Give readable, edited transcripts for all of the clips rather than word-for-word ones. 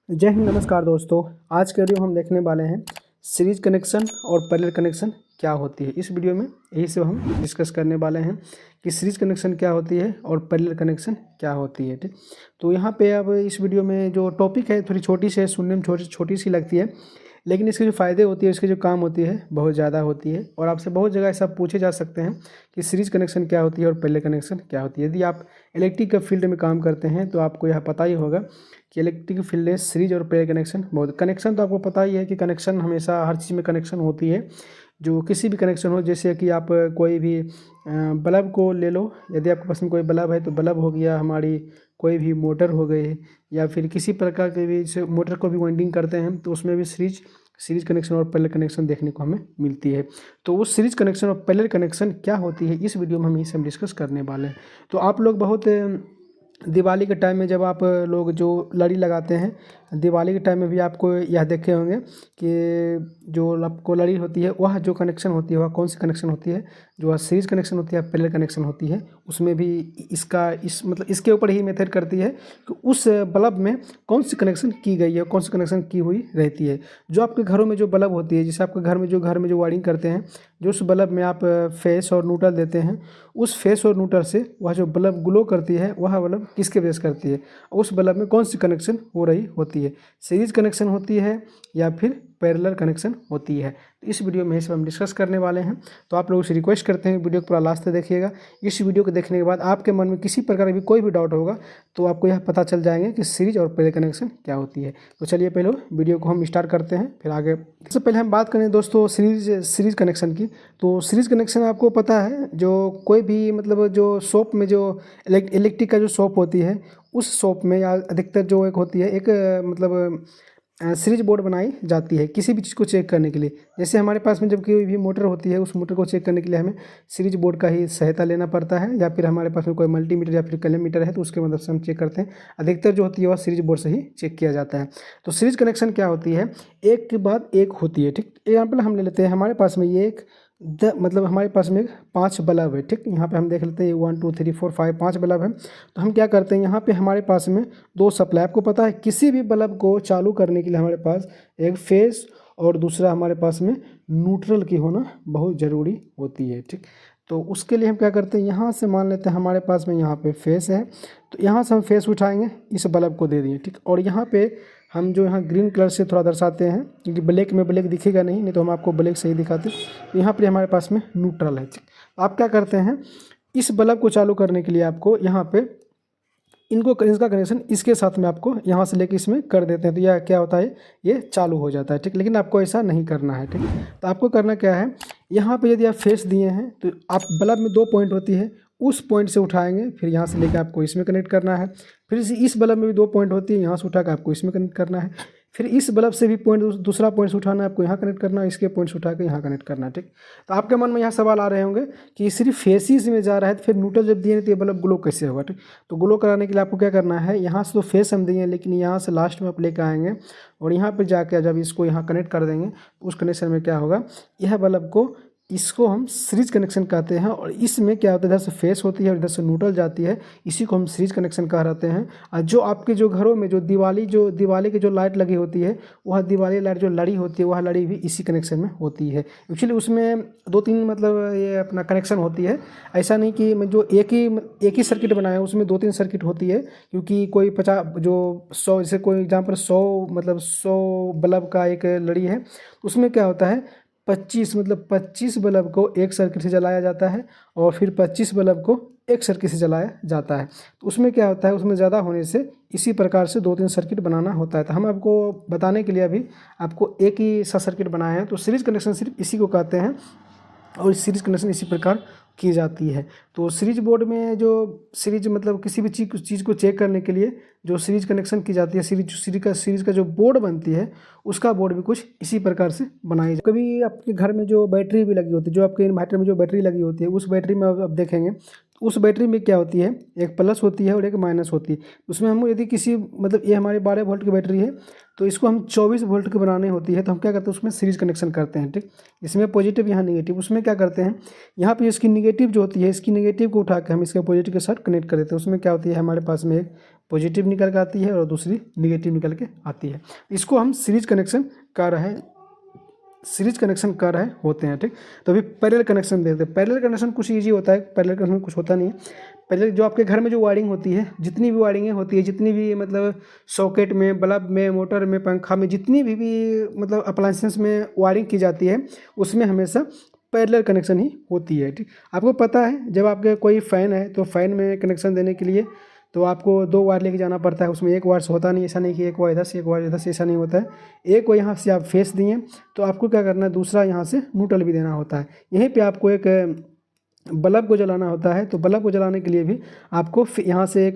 जय हिंद, नमस्कार दोस्तों। आज के वीडियो हम देखने वाले हैं सीरीज कनेक्शन और पैरेलल कनेक्शन क्या होती है। इस वीडियो में यही सब हम डिस्कस करने वाले हैं कि सीरीज कनेक्शन क्या होती है और पैरेलल कनेक्शन क्या होती है। ठीक, तो यहाँ पे अब इस वीडियो में जो टॉपिक है थोड़ी छोटी सी है, सुनने में छोटी सी लगती है, लेकिन इसके जो फ़ायदे होती है, इसके जो काम होती है बहुत ज़्यादा होती है। और आपसे बहुत जगह ऐसा पूछे जा सकते हैं कि सीरीज कनेक्शन क्या होती है और पैरेलल कनेक्शन क्या होती है। यदि आप इलेक्ट्रिक के फील्ड में काम करते हैं तो आपको यह पता ही होगा कि इलेक्ट्रिक फील्ड में सीरीज और पैरेलल कनेक्शन बहुत। कनेक्शन तो आपको पता ही है कि कनेक्शन हमेशा हर चीज़ में कनेक्शन होती है, जो किसी भी कनेक्शन हो। जैसे कि आप कोई भी बल्ब को ले लो, यदि आपके पास में कोई बल्ब है तो बल्ब हो गया, हमारी कोई भी मोटर हो गई, या फिर किसी प्रकार के भी जैसे मोटर को भी वाइंडिंग करते हैं तो उसमें भी सीरीज कनेक्शन और पैरेलल कनेक्शन देखने को हमें मिलती है। तो उस सीरीज कनेक्शन और पैरेलल कनेक्शन क्या होती है, इस वीडियो में हम इसे डिस्कस करने वाले हैं। तो आप लोग बहुत दिवाली के टाइम में जब आप लोग जो लड़ी लगाते हैं, दिवाली के टाइम में भी आपको यह देखे होंगे कि जो आपको लड़ी होती है वह जो कनेक्शन होती है वह कौन सी कनेक्शन होती है, जो सीरीज कनेक्शन होती है, पैरेलल कनेक्शन होती है। उसमें भी मतलब इसके ऊपर ही मेथड करती है कि उस बल्ब में कौन सी कनेक्शन की गई है, कौन सी कनेक्शन की हुई रहती है। जो आपके घरों में जो बल्ब होती है, जैसे आपके घर में जो वायरिंग करते हैं, जो उस बल्ब में आप फेस और न्यूट्रल देते हैं, उस फेस और न्यूट्रल से वह जो बल्ब ग्लो करती है वह बल्ब किसके बेस करती है, उस बल्ब में कौन सी कनेक्शन हो रही होती है, सीरीज कनेक्शन होती है या फिर पैरेलल कनेक्शन होती है। तो इस वीडियो में इस पर हम डिस्कस करने वाले हैं। तो आप लोगों से रिक्वेस्ट करते हैं वीडियो को पूरा लास्ट तक देखिएगा। इस वीडियो को देखने के बाद आपके मन में किसी प्रकार का भी कोई भी डाउट होगा तो आपको यह पता चल जाएंगे कि सीरीज और पैरेलल कनेक्शन क्या होती है। तो चलिए पहले वीडियो को हम स्टार्ट करते हैं, फिर आगे। सबसे पहले हम बात करें दोस्तों सीरीज कनेक्शन की। तो सीरीज कनेक्शन आपको पता है, जो कोई भी मतलब जो शॉप में जो इलेक्ट्रिक का जो शॉप होती है, उस शॉप में या अधिकतर जो एक होती है एक मतलब सीरीज बोर्ड बनाई जाती है किसी भी चीज़ को चेक करने के लिए। जैसे हमारे पास में जब कोई भी मोटर होती है, उस मोटर को चेक करने के लिए हमें सीरीज बोर्ड का ही सहायता लेना पड़ता है, या फिर हमारे पास में कोई मल्टीमीटर या फिर कलम है तो उसके मदद से हम चेक करते हैं। अधिकतर जो होती है वह सीरीज बोर्ड से ही चेक किया जाता है। तो सीरीज कनेक्शन क्या होती है, एक के बाद एक होती है। ठीक, एग्जाम्पल हम ले लेते हैं, हमारे पास में ये एक मतलब हमारे पास में 5 बल्ब है। ठीक, यहाँ पे हम देख लेते हैं 1 2 3 4 5 5 बल्ब है। तो हम क्या करते हैं, यहाँ पे हमारे पास में 2 सप्लाई। आपको पता है किसी भी बल्ब को चालू करने के लिए हमारे पास एक फेस और दूसरा हमारे पास में न्यूट्रल की होना बहुत ज़रूरी होती है। ठीक, तो उसके लिए हम क्या करते हैं, यहाँ से मान लेते हैं हमारे पास में यहाँ पे फेस है, तो यहाँ से हम फेस उठाएंगे, इस बल्ब को दे दिए। ठीक, और यहाँ पे हम जो यहाँ ग्रीन कलर से थोड़ा दर्शाते हैं, क्योंकि ब्लैक में ब्लैक दिखेगा नहीं तो हम आपको ब्लैक से ही दिखाते हैं। तो यहाँ पे हमारे पास में न्यूट्रल है। ठीक, आप क्या करते हैं, इस बल्ब को चालू करने के लिए आपको यहाँ पे इसका कनेक्शन इसके साथ में आपको यहाँ से लेके इसमें कर देते हैं, तो यह क्या होता है, ये चालू हो जाता है। ठीक, लेकिन आपको ऐसा नहीं करना है। ठीक, तो आपको करना क्या है, यहाँ पे यदि आप फेस दिए हैं तो आप बल्ब में 2 पॉइंट होती है, उस पॉइंट से उठाएंगे, फिर यहाँ से लेकर आपको इसमें कनेक्ट करना है। फिर इस बल्ब में भी 2 पॉइंट होती है, यहाँ से उठाकर आपको इसमें कनेक्ट करना है। फिर इस बल्ब से भी दूसरा पॉइंट से उठाना है, आपको यहाँ कनेक्ट करना है, इसके पॉइंट से उठा के यहाँ कनेक्ट करना है। ठीक, तो आपके मन में यहाँ सवाल आ रहे होंगे कि सिर्फ फेसिस में जा रहा है तो फिर न्यूट्रल जब दिए तो ये बल्ब ग्लो कैसे होगा। ठीक, तो ग्लो कराने के लिए आपको क्या करना है, यहाँ से तो फेस हम दिए लेकिन यहाँ से लास्ट में आप लेकर आएंगे और यहाँ पर जाकर जब इसको यहाँ कनेक्ट कर देंगे, उस कनेक्शन में क्या होगा, यह बल्ब को इसको हम सीरीज कनेक्शन कहते हैं। और इसमें क्या होता है, इधर से फेस होती है और इधर से न्यूट्रल जाती है, इसी को हम सीरीज कनेक्शन कह रहते हैं। और जो आपके जो घरों में जो दिवाली की जो लाइट लगी होती है, वह दिवाली लाइट जो लड़ी होती है, वह लड़ी भी इसी कनेक्शन में होती है। एक्चुअली उसमें 2-3 मतलब ये अपना कनेक्शन होती है, ऐसा नहीं कि जो एक ही सर्किट बनाया है, उसमें 2-3 सर्किट होती है। क्योंकि कोई 50 जो 100 जैसे कोई एग्जाम्पल 100 बल्ब का एक लड़ी है, उसमें क्या होता है 25 बल्ब को एक सर्किट से जलाया जाता है और फिर 25 बल्ब को एक सर्किट से जलाया जाता है। तो उसमें क्या होता है, उसमें ज़्यादा होने से इसी प्रकार से 2-3 सर्किट बनाना होता है। तो हम आपको बताने के लिए अभी आपको एक ही सा सर्किट बनाए हैं। तो सीरीज कनेक्शन सिर्फ इसी को कहते हैं और सीरीज कनेक्शन इसी प्रकार की जाती है। तो सीरीज बोर्ड में जो सीरीज मतलब किसी भी चीज़ को चेक करने के लिए जो सीरीज कनेक्शन की जाती है, सीरीज का जो बोर्ड बनती है, उसका बोर्ड भी कुछ इसी प्रकार से बनाई जाए। कभी आपके घर में जो बैटरी भी लगी होती है, जो आपके इन्वर्टर में जो बैटरी लगी होती है, उस बैटरी में आप देखेंगे उस बैटरी में क्या होती है, एक प्लस होती है और एक माइनस होती है। उसमें हम यदि किसी मतलब ये हमारे 12 वोल्ट की बैटरी है तो इसको हम 24 वोल्ट की बनानी होती है, तो हम क्या करते हैं, उसमें सीरीज कनेक्शन करते हैं। ठीक, इसमें पॉजिटिव यहाँ नेगेटिव, उसमें क्या करते हैं, यहाँ पे इसकी नेगेटिव जो होती है, इसकी नेगेटिव को उठा के हम इसके पॉजिटिव के साथ कनेक्ट कर देते हैं। उसमें क्या होती है, हमारे पास में एक पॉजिटिव निकल के आती है और दूसरी निगेटिव निकल के आती है। इसको हम सीरीज कनेक्शन कर रहे होते हैं, ठीक। तो अभी पैरेलल कनेक्शन देखते हैं। पैरेलल कनेक्शन कुछ ईजी होता है, पैरेलल कनेक्शन कुछ होता नहीं है। पहले जो आपके घर में जो वायरिंग होती है, जितनी भी वायरिंगें होती है, जितनी भी मतलब सॉकेट में, बल्ब में, मोटर में, पंखा में, जितनी भी मतलब अप्लायंसेस में वायरिंग की जाती है, उसमें हमेशा पैरेलल कनेक्शन ही होती है, ठीक। आपको पता है जब आपके कोई फ़ैन है तो फ़ैन में कनेक्शन देने के लिए तो आपको 2 वायर लेके जाना पड़ता है। उसमें एक वायर से होता नहीं, ऐसा नहीं कि एक वायर इधर से एक वायर इधर से, ऐसा नहीं होता है। एक को यहाँ से आप फेस दिए तो आपको क्या करना है, दूसरा यहाँ से न्यूट्रल भी देना होता है। यहीं पे आपको एक बल्ब को जलाना होता है, तो बल्ब को जलाने के लिए भी आपको यहाँ से एक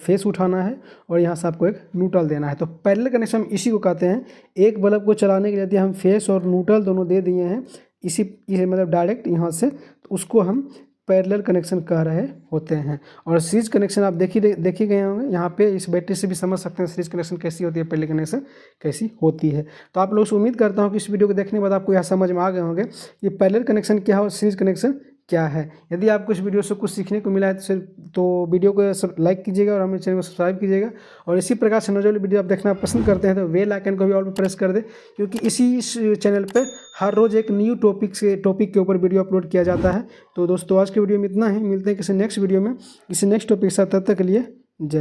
फेस उठाना है और यहाँ से आपको एक न्यूट्रल देना है। तो पैरेलल कनेक्शन इसी को कहते हैं। एक बल्ब को चलाने के लिए यदि हम फेस और न्यूट्रल दोनों दे दिए हैं इसी मतलब डायरेक्ट यहाँ से, तो उसको हम पैरेलल कनेक्शन कह रहे होते हैं। और सीरीज कनेक्शन आप देख ही गए होंगे, यहाँ पे इस बैटरी से भी समझ सकते हैं सीरीज कनेक्शन कैसी होती है, पैरेलल कनेक्शन कैसी होती है। तो आप लोगों से उम्मीद करता हूँ कि इस वीडियो को देखने के बाद आपको यह समझ में आ गए होंगे कि पैरेलल कनेक्शन क्या है और सीरीज कनेक्शन क्या है। यदि आपको इस वीडियो से कुछ सीखने को मिला है तो वीडियो को लाइक कीजिएगा और हमारे चैनल को सब्सक्राइब कीजिएगा। और इसी प्रकार से नॉलेज वीडियो आप देखना पसंद करते हैं तो बेल आइकन को भी ऑल पर प्रेस कर दें, क्योंकि इसी चैनल पर हर रोज़ एक न्यू टॉपिक के ऊपर वीडियो अपलोड किया जाता है। तो दोस्तों आज के वीडियो में इतना ही, मिलते हैं किसी नेक्स्ट वीडियो में किसी नेक्स्ट टॉपिक के साथ। तब तक के लिए जय।